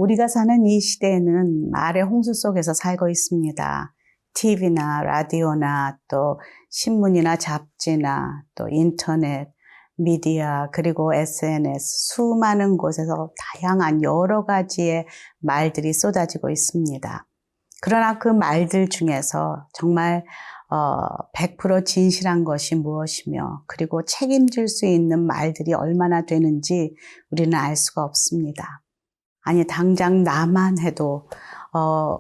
우리가 사는 이 시대에는 말의 홍수 속에서 살고 있습니다. TV나 라디오나 또 신문이나 잡지나 또 인터넷, 미디어 그리고 SNS 수많은 곳에서 다양한 여러 가지의 말들이 쏟아지고 있습니다. 그러나 그 말들 중에서 정말 100% 진실한 것이 무엇이며 그리고 책임질 수 있는 말들이 얼마나 되는지 우리는 알 수가 없습니다. 아니 당장 나만 해도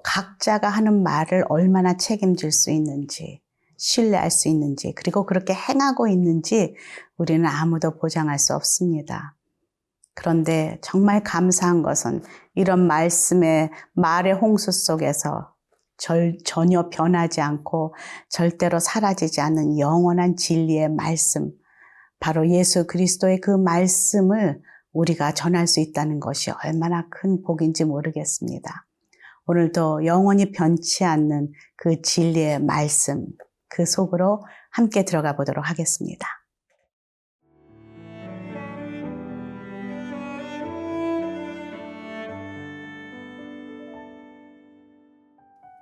각자가 하는 말을 얼마나 책임질 수 있는지 신뢰할 수 있는지 그리고 그렇게 행하고 있는지 우리는 아무도 보장할 수 없습니다. 그런데 정말 감사한 것은 이런 말씀의 말의 홍수 속에서 전혀 변하지 않고 절대로 사라지지 않는 영원한 진리의 말씀, 바로 예수 그리스도의 그 말씀을 우리가 전할 수 있다는 것이 얼마나 큰 복인지 모르겠습니다. 오늘도 영원히 변치 않는 그 진리의 말씀, 그 속으로 함께 들어가 보도록 하겠습니다.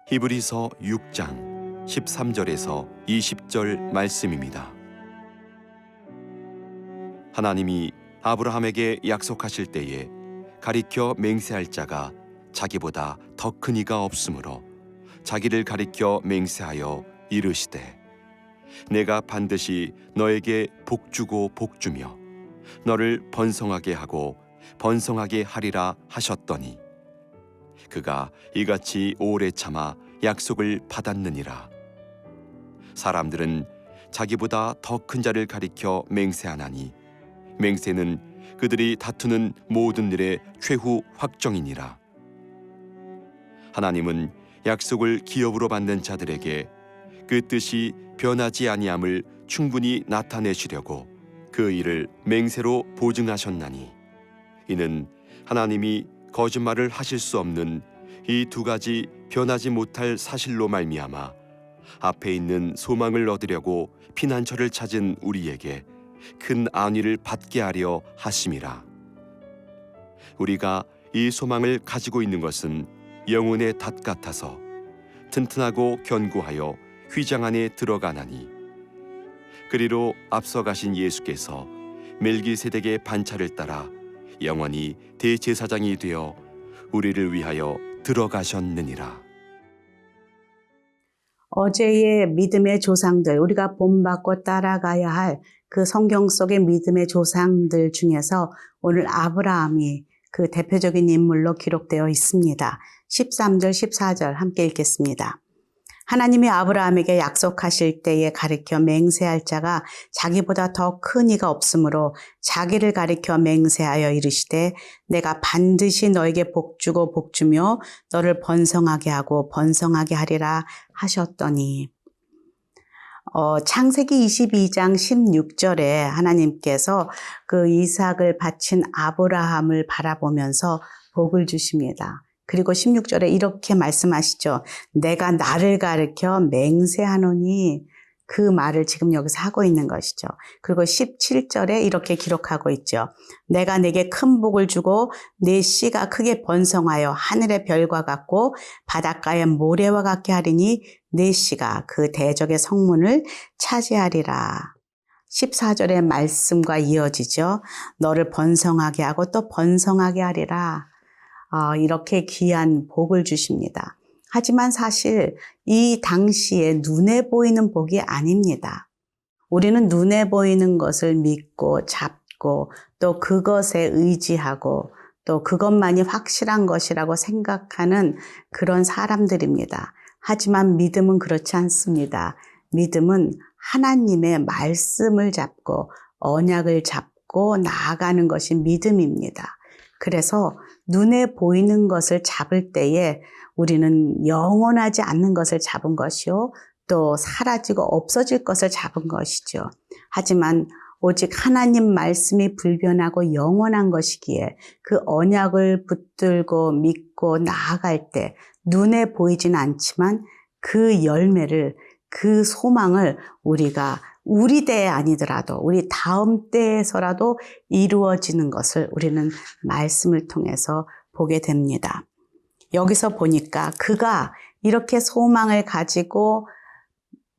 히브리서 6장 13절에서 20절 말씀입니다. 하나님이 아브라함에게 약속하실 때에 가리켜 맹세할 자가 자기보다 더 큰 이가 없으므로 자기를 가리켜 맹세하여 이르시되 내가 반드시 너에게 복주고 복주며 너를 번성하게 하고 번성하게 하리라 하셨더니 그가 이같이 오래 참아 약속을 받았느니라. 사람들은 자기보다 더 큰 자를 가리켜 맹세하나니 맹세는 그들이 다투는 모든 일의 최후 확정이니라. 하나님은 약속을 기업으로 받는 자들에게 그 뜻이 변하지 아니함을 충분히 나타내시려고 그 일을 맹세로 보증하셨나니 이는 하나님이 거짓말을 하실 수 없는 이 두 가지 변하지 못할 사실로 말미암아 앞에 있는 소망을 얻으려고 피난처를 찾은 우리에게 큰 안위를 받게 하려 하심이라. 우리가 이 소망을 가지고 있는 것은 영혼의 닷 같아서 튼튼하고 견고하여 휘장 안에 들어가나니 그리로 앞서 가신 예수께서 멜기세덱의 반차를 따라 영원히 대제사장이 되어 우리를 위하여 들어가셨느니라. 어제의 믿음의 조상들, 우리가 본받고 따라가야 할 그 성경 속의 믿음의 조상들 중에서 오늘 아브라함이 그 대표적인 인물로 기록되어 있습니다. 13절, 14절 함께 읽겠습니다. 하나님이 아브라함에게 약속하실 때에 가리켜 맹세할 자가 자기보다 더 큰 이가 없으므로 자기를 가리켜 맹세하여 이르시되 내가 반드시 너에게 복주고 복주며 너를 번성하게 하고 번성하게 하리라 하셨더니 창세기 22장 16절에 하나님께서 그 이삭을 바친 아브라함을 바라보면서 복을 주십니다. 그리고 16절에 이렇게 말씀하시죠. 내가 나를 가리켜 맹세하노니 그 말을 지금 여기서 하고 있는 것이죠. 그리고 17절에 이렇게 기록하고 있죠. 내가 내게 큰 복을 주고 내 씨가 크게 번성하여 하늘의 별과 같고 바닷가의 모래와 같게 하리니 내 씨가 그 대적의 성문을 차지하리라. 14절의 말씀과 이어지죠. 너를 번성하게 하고 또 번성하게 하리라. 이렇게 귀한 복을 주십니다. 하지만 사실 이 당시에 눈에 보이는 복이 아닙니다. 우리는 눈에 보이는 것을 믿고 잡고 또 그것에 의지하고 또 그것만이 확실한 것이라고 생각하는 그런 사람들입니다. 하지만 믿음은 그렇지 않습니다. 믿음은 하나님의 말씀을 잡고 언약을 잡고 나아가는 것이 믿음입니다. 그래서 눈에 보이는 것을 잡을 때에 우리는 영원하지 않는 것을 잡은 것이요 또 사라지고 없어질 것을 잡은 것이죠. 하지만 오직 하나님 말씀이 불변하고 영원한 것이기에 그 언약을 붙들고 믿고 나아갈 때 눈에 보이진 않지만 그 열매를 그 소망을 우리가 우리 때에 아니더라도 우리 다음 때에서라도 이루어지는 것을 우리는 말씀을 통해서 보게 됩니다. 여기서 보니까 그가 이렇게 소망을 가지고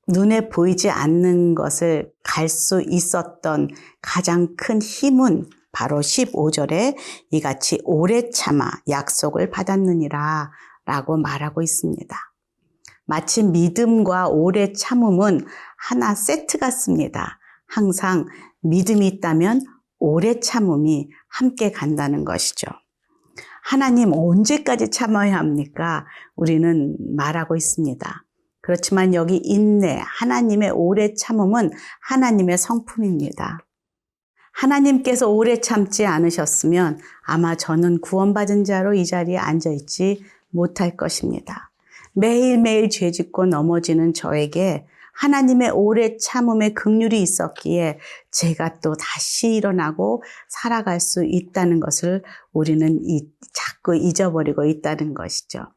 눈에 보이지 않는 것을 갈 수 있었던 가장 큰 힘은 바로 15절에 이같이 오래 참아 약속을 받았느니라 라고 말하고 있습니다. 마치 믿음과 오래 참음은 하나 세트 같습니다. 항상 믿음이 있다면 오래 참음이 함께 간다는 것이죠. 하나님 언제까지 참아야 합니까? 우리는 말하고 있습니다. 그렇지만 여기 인내, 하나님의 오래 참음은 하나님의 성품입니다. 하나님께서 오래 참지 않으셨으면 아마 저는 구원받은 자로 이 자리에 앉아있지 못할 것입니다. 매일매일 죄짓고 넘어지는 저에게 하나님의 오래 참음의 긍휼이 있었기에 제가 또 다시 일어나고 살아갈 수 있다는 것을 우리는 자꾸 잊어버리고 있다는 것이죠.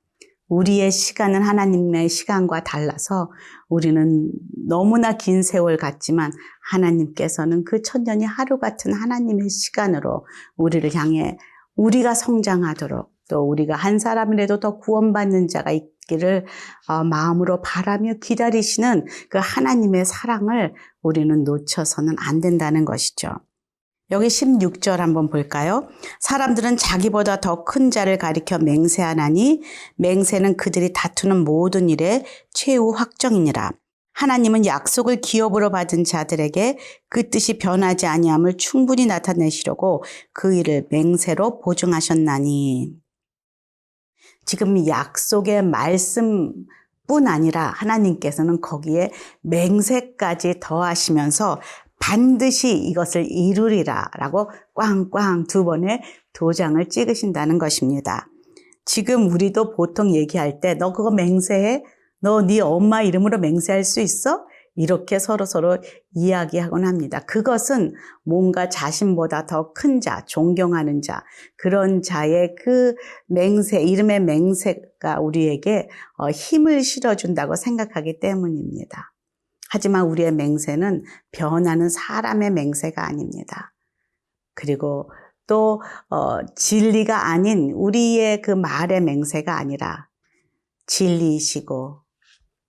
우리의 시간은 하나님의 시간과 달라서 우리는 너무나 긴 세월 같지만 하나님께서는 그 천년이 하루 같은 하나님의 시간으로 우리를 향해 우리가 성장하도록 또 우리가 한 사람이라도 더 구원받는 자가 있기를 마음으로 바라며 기다리시는 그 하나님의 사랑을 우리는 놓쳐서는 안 된다는 것이죠. 여기 16절 한번 볼까요? 사람들은 자기보다 더 큰 자를 가리켜 맹세하나니 맹세는 그들이 다투는 모든 일의 최후 확정이니라. 하나님은 약속을 기업으로 받은 자들에게 그 뜻이 변하지 아니함을 충분히 나타내시려고 그 일을 맹세로 보증하셨나니. 지금 약속의 말씀뿐 아니라 하나님께서는 거기에 맹세까지 더하시면서 반드시 이것을 이루리라 라고 꽝꽝 2번의 도장을 찍으신다는 것입니다. 지금 우리도 보통 얘기할 때 너 그거 맹세해? 너 네 엄마 이름으로 맹세할 수 있어? 이렇게 서로 이야기하곤 합니다. 그것은 뭔가 자신보다 더 큰 자, 존경하는 자, 그런 자의 그 맹세, 이름의 맹세가 우리에게 힘을 실어준다고 생각하기 때문입니다. 하지만 우리의 맹세는 변하는 사람의 맹세가 아닙니다. 그리고 또 진리가 아닌 우리의 그 말의 맹세가 아니라 진리이시고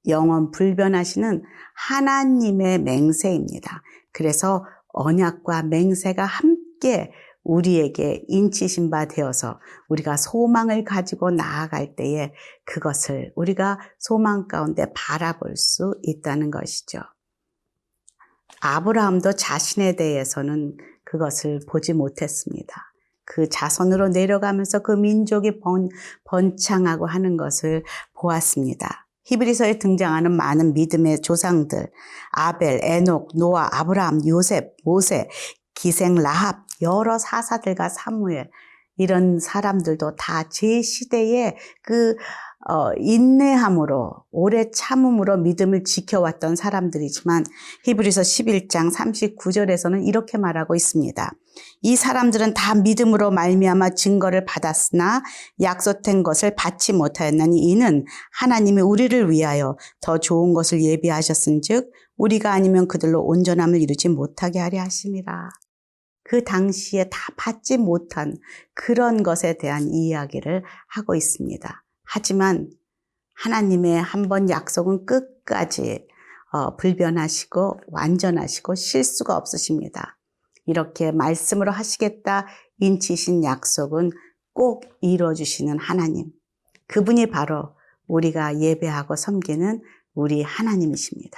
영원 불변하시는 하나님의 맹세입니다. 그래서 언약과 맹세가 함께 우리에게 인치신 바 되어서 우리가 소망을 가지고 나아갈 때에 그것을 우리가 소망 가운데 바라볼 수 있다는 것이죠. 아브라함도 자신에 대해서는 그것을 보지 못했습니다. 그 자손으로 내려가면서 그 민족이 번창하고 하는 것을 보았습니다. 히브리서에 등장하는 많은 믿음의 조상들, 아벨, 에녹, 노아, 아브라함, 요셉, 모세, 기생 라합, 여러 사사들과 사무엘, 이런 사람들도 다 제 시대에 그 인내함으로 오래 참음으로 믿음을 지켜왔던 사람들이지만 히브리서 11장 39절에서는 이렇게 말하고 있습니다. 이 사람들은 다 믿음으로 말미암아 증거를 받았으나 약속된 것을 받지 못하였나니 이는 하나님이 우리를 위하여 더 좋은 것을 예비하셨은즉 우리가 아니면 그들로 온전함을 이루지 못하게 하려 하심이라. 그 당시에 다 받지 못한 그런 것에 대한 이야기를 하고 있습니다. 하지만 하나님의 한 번 약속은 끝까지 불변하시고 완전하시고 실수가 없으십니다. 이렇게 말씀으로 하시겠다 인치신 약속은 꼭 이루어주시는 하나님. 그분이 바로 우리가 예배하고 섬기는 우리 하나님이십니다.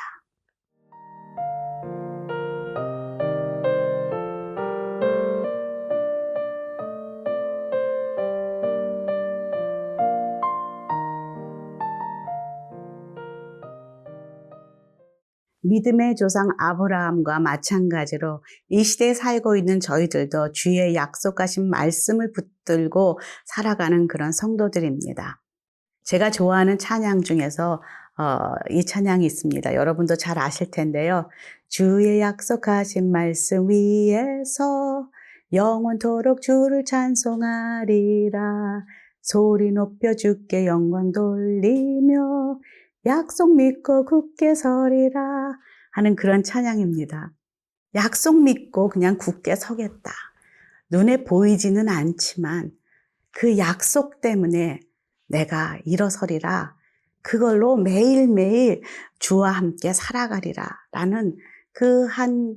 믿음의 조상 아브라함과 마찬가지로 이 시대에 살고 있는 저희들도 주의 약속하신 말씀을 붙들고 살아가는 그런 성도들입니다. 제가 좋아하는 찬양 중에서 이 찬양이 있습니다. 여러분도 잘 아실 텐데요. 주의 약속하신 말씀 위에서 영원토록 주를 찬송하리라. 소리 높여 주께 영광 돌리며 약속 믿고 굳게 서리라 하는 그런 찬양입니다. 약속 믿고 그냥 굳게 서겠다. 눈에 보이지는 않지만 그 약속 때문에 내가 일어서리라. 그걸로 매일매일 주와 함께 살아가리라. 라는 그 한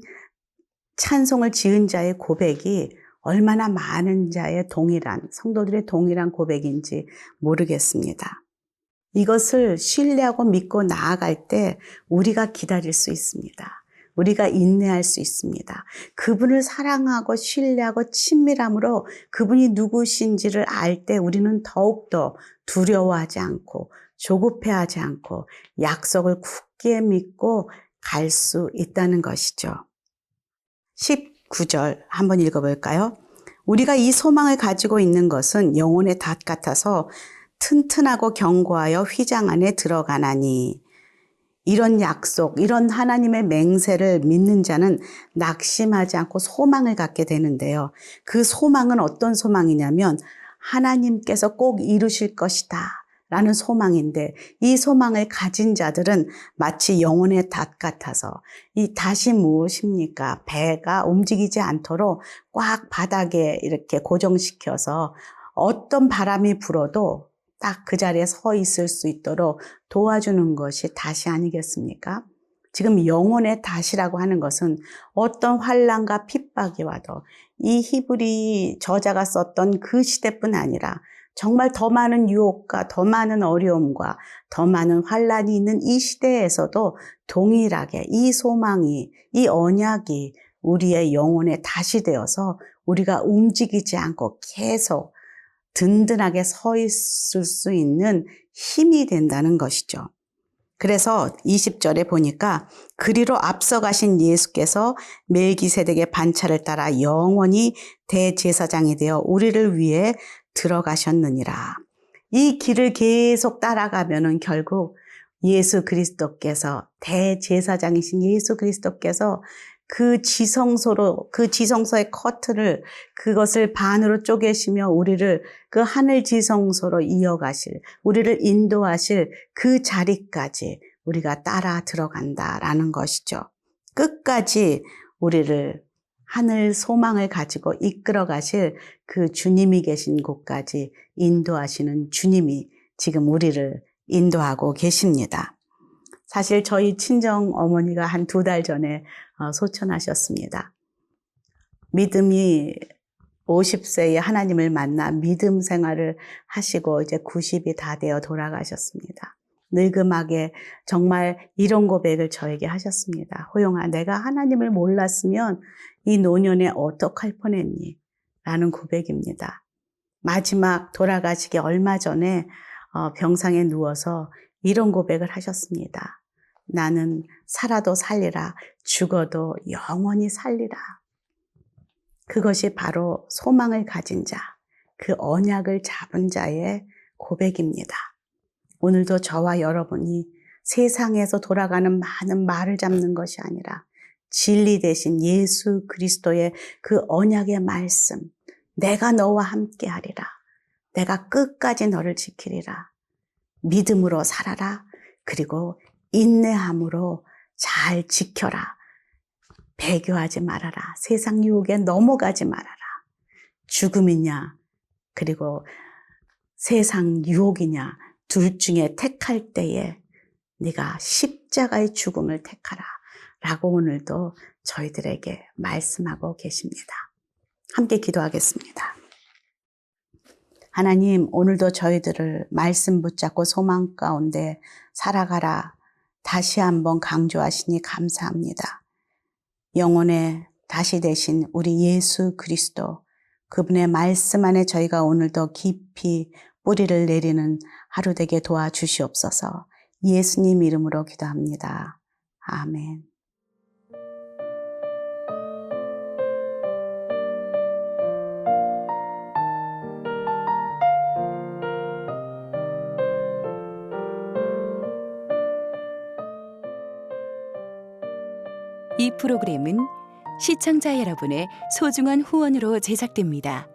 찬송을 지은 자의 고백이 얼마나 많은 자의 동일한, 성도들의 동일한 고백인지 모르겠습니다. 이것을 신뢰하고 믿고 나아갈 때 우리가 기다릴 수 있습니다. 우리가 인내할 수 있습니다. 그분을 사랑하고 신뢰하고 친밀함으로 그분이 누구신지를 알 때 우리는 더욱더 두려워하지 않고 조급해하지 않고 약속을 굳게 믿고 갈 수 있다는 것이죠. 19절 한번 읽어볼까요? 우리가 이 소망을 가지고 있는 것은 영혼의 닷 같아서 튼튼하고 견고하여 휘장 안에 들어가나니. 이런 약속, 이런 하나님의 맹세를 믿는 자는 낙심하지 않고 소망을 갖게 되는데요. 그 소망은 어떤 소망이냐면 하나님께서 꼭 이루실 것이다 라는 소망인데, 이 소망을 가진 자들은 마치 영혼의 닷 같아서, 이 닷이 무엇입니까? 배가 움직이지 않도록 꽉 바닥에 이렇게 고정시켜서 어떤 바람이 불어도 딱 그 자리에 서 있을 수 있도록 도와주는 것이 닷이 아니겠습니까? 지금 영혼의 닷이라고 하는 것은 어떤 환난과 핍박이 와도 이 히브리 저자가 썼던 그 시대뿐 아니라 정말 더 많은 유혹과 더 많은 어려움과 더 많은 환난이 있는 이 시대에서도 동일하게 이 소망이, 이 언약이 우리의 영혼의 닷이 되어서 우리가 움직이지 않고 계속 든든하게 서 있을 수 있는 힘이 된다는 것이죠. 그래서 20절에 보니까 그리로 앞서가신 예수께서 멜기세덱의 반차를 따라 영원히 대제사장이 되어 우리를 위해 들어가셨느니라. 이 길을 계속 따라가면은 결국 예수 그리스도께서, 대제사장이신 예수 그리스도께서 그 지성소의 커튼을, 그것을 반으로 쪼개시며 우리를 그 하늘 지성소로 이어가실, 우리를 인도하실 그 자리까지 우리가 따라 들어간다라는 것이죠. 끝까지 우리를 하늘 소망을 가지고 이끌어 가실 그 주님이 계신 곳까지 인도하시는 주님이 지금 우리를 인도하고 계십니다. 사실 저희 친정 어머니가 한 2달 전에 소천하셨습니다. 믿음이 50세에 하나님을 만나 믿음 생활을 하시고 이제 90이 다 되어 돌아가셨습니다. 늙음하게 정말 이런 고백을 저에게 하셨습니다. 호영아, 내가 하나님을 몰랐으면 이 노년에 어떡할 뻔했니? 라는 고백입니다. 마지막 돌아가시기 얼마 전에 병상에 누워서 이런 고백을 하셨습니다. 나는 살아도 살리라, 죽어도 영원히 살리라. 그것이 바로 소망을 가진 자, 그 언약을 잡은 자의 고백입니다. 오늘도 저와 여러분이 세상에서 돌아가는 많은 말을 잡는 것이 아니라 진리 대신 예수 그리스도의 그 언약의 말씀, 내가 너와 함께 하리라, 내가 끝까지 너를 지키리라, 믿음으로 살아라, 그리고 인내함으로 잘 지켜라, 배교하지 말아라, 세상 유혹에 넘어가지 말아라, 죽음이냐 그리고 세상 유혹이냐 둘 중에 택할 때에 네가 십자가의 죽음을 택하라 라고 오늘도 저희들에게 말씀하고 계십니다. 함께 기도하겠습니다. 하나님, 오늘도 저희들을 말씀 붙잡고 소망 가운데 살아가라 다시 한번 강조하시니 감사합니다. 영혼의 다시 되신 우리 예수 그리스도, 그분의 말씀 안에 저희가 오늘도 깊이 뿌리를 내리는 하루 되게 도와주시옵소서. 예수님 이름으로 기도합니다. 아멘. 이 프로그램은 시청자 여러분의 소중한 후원으로 제작됩니다.